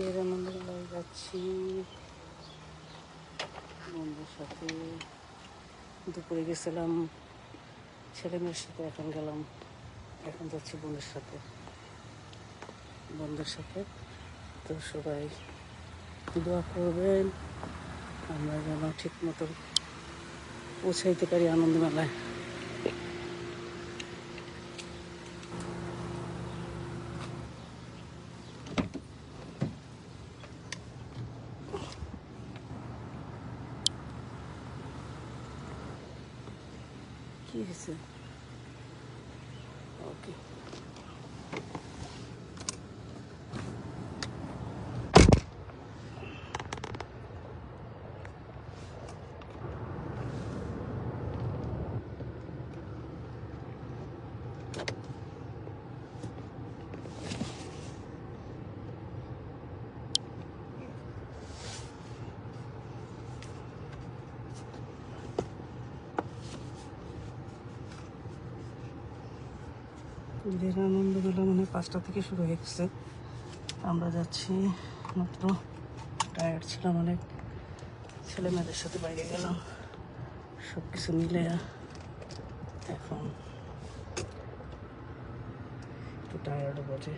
এর আনন্দমেলায় যাচ্ছি বন্ধুর সাথে। দুপুরে গেছিলাম ছেলেমেয়ের সাথে, এখন যাচ্ছি বোনের সাথে, বন্ধুর সাথে। তো সবাই দোয়া করবেন আমরা যেন ঠিক মতো পৌঁছাইতে পারি আনন্দমেলায়। কি হয়েছে? ওকে, ঈদের আনন্দমেলা মনে হয় 5টা থেকে শুরু হয়ে গেছে। আমরা যাচ্ছি, মাত্র টায়ার্ড ছিলাম অনেক, ছেলে মেয়েদের সাথে বাইরে গেলাম, সব কিছু মিলে এখন একটু টায়ার্ডও বটে।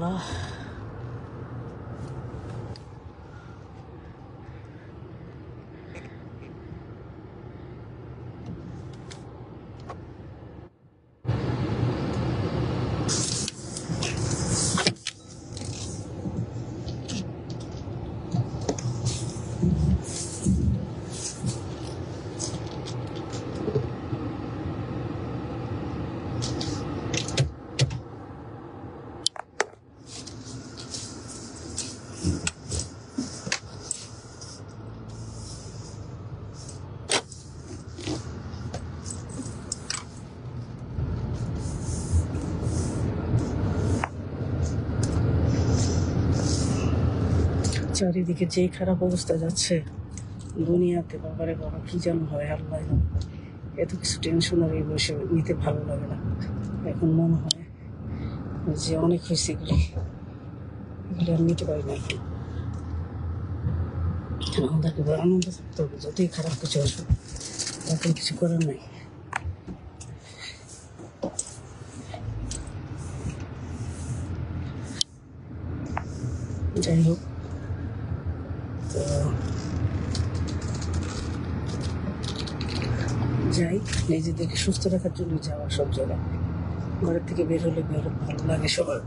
আল্লাহ, চারিদিকে যেই খারাপ অবস্থা যাচ্ছে দুনিয়াতে, বাবারে বাবা, কি যেন হয় আল্লাহ জানে। এত কিছু টেনশন আর এই বয়সে নিতে ভালো লাগে না। এখন মনে হয় যে অনেক হয়েছে, এগুলি আর নিতে পারি না। এখন আমাদেরকে আনন্দ থাকতে হবে, যতই খারাপ কিছু আসুক, এখন কিছু করার নাই। যাই হোক, তো যাই, নিজেদেরকে সুস্থ রাখার জন্য যাওয়া সব জায়গায়। ঘরের থেকে বের হলে ভালো লাগে সবার,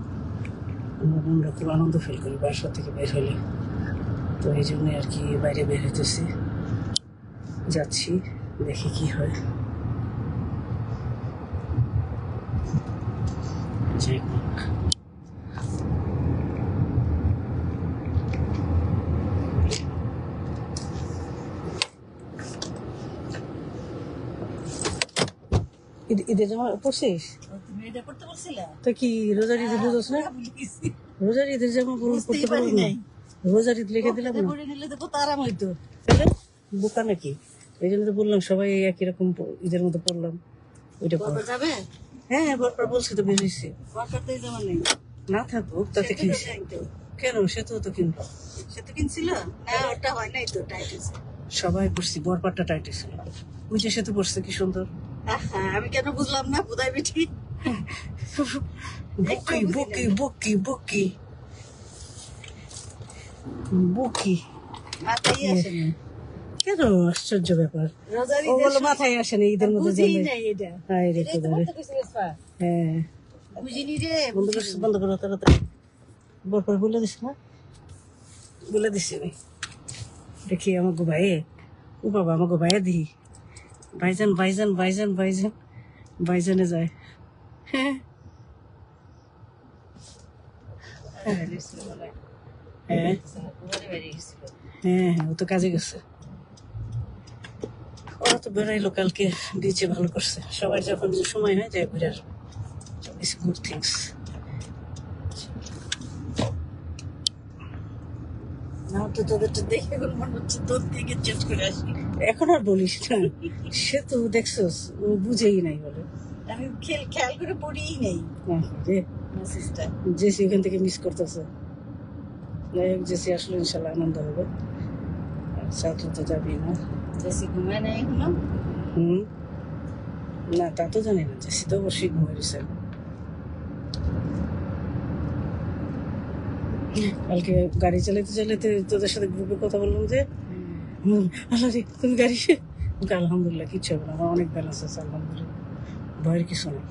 আমরা খুব আনন্দ ফিল করি বাসা থেকে বের হলে। তো এই জন্যই আর কি বাইরে বের হইতেছি, যাচ্ছি, দেখি কি হয়। যাই হোক, ঈদের জামা পরছিস? তো কি রোজার ঈদের বুঝোস না? রোজার ঈদের জামা পড়তে পারবো না, রোজার ঈদ লিখে দিলাম না, আরাম হইতো। বোকা নাকি? এই জন্য তো বললাম সবাই একই রকম ঈদের মতো পড়লাম। ওইটা যাবে? হ্যাঁ, বরপর বলছি তো বেরিয়েছি। না থাকুক তাতে কি, কেন? সে তো কিনবো, সে তো কিনছিল না, ওটা হয় নাই তো, টাইট আছে। সবাই পড়ছি, বরপাটটা টাইট ছিল। ওই যে সে তো পড়ছে কি সুন্দর। আমি কেন বুঝলাম না, বোধাই বেটি বকি বকি বকি বকি বকি কেন? আশ্চর্য ব্যাপার, ওগুলো মাথায় আসে না ঈদের মধ্যে। হ্যাঁ, বন্ধ করো তাড়াতাড়ি। বরপর বলে দিস না, বলে দিছি আমি। দেখি আমাকে ভাইয়ে, ও বাবা আমাকে ভাইয়ে দিই, ভাইজান ভাইজান ভাইজান ভাইজান ভাইজানে যায়। হ্যাঁ হ্যাঁ হ্যাঁ হ্যাঁ, ও তো কাজে গেছে। ওরা তো বেড়াইলো কালকে, বিচে ভালো করছে। সবাই যখন সময় হয় যায় ঘুরে আসবে, ইটস গুড থিংস। এখন আর বলিস না, সে তো দেখছস ও বুঝেই নাই বলে। আমি খেয়াল করে পড়িই নাই। জেসি ওখান থেকে মিস করতেছে। যাই হোক, জেসি আসলে ইনশাল্লাহ আনন্দ হবে। ছাত্র তো যাবি না। জেসি ঘুমায় না এখনো? না তা তো জানি না, জেসি তো অবশ্যই ঘুমিয়ে গেছে। কালকে গাড়ি চালাতে চালাতে তোদের সাথে গ্রুপে কথা বললাম যে আল্লাহ রে তুমি গাড়ি, আলহামদুলিল্লাহ কিচ্ছু হবে না, আমার অনেক ব্যালেন্স আছে আলহামদুলিল্লাহ, ভয়ের কিছু নেই।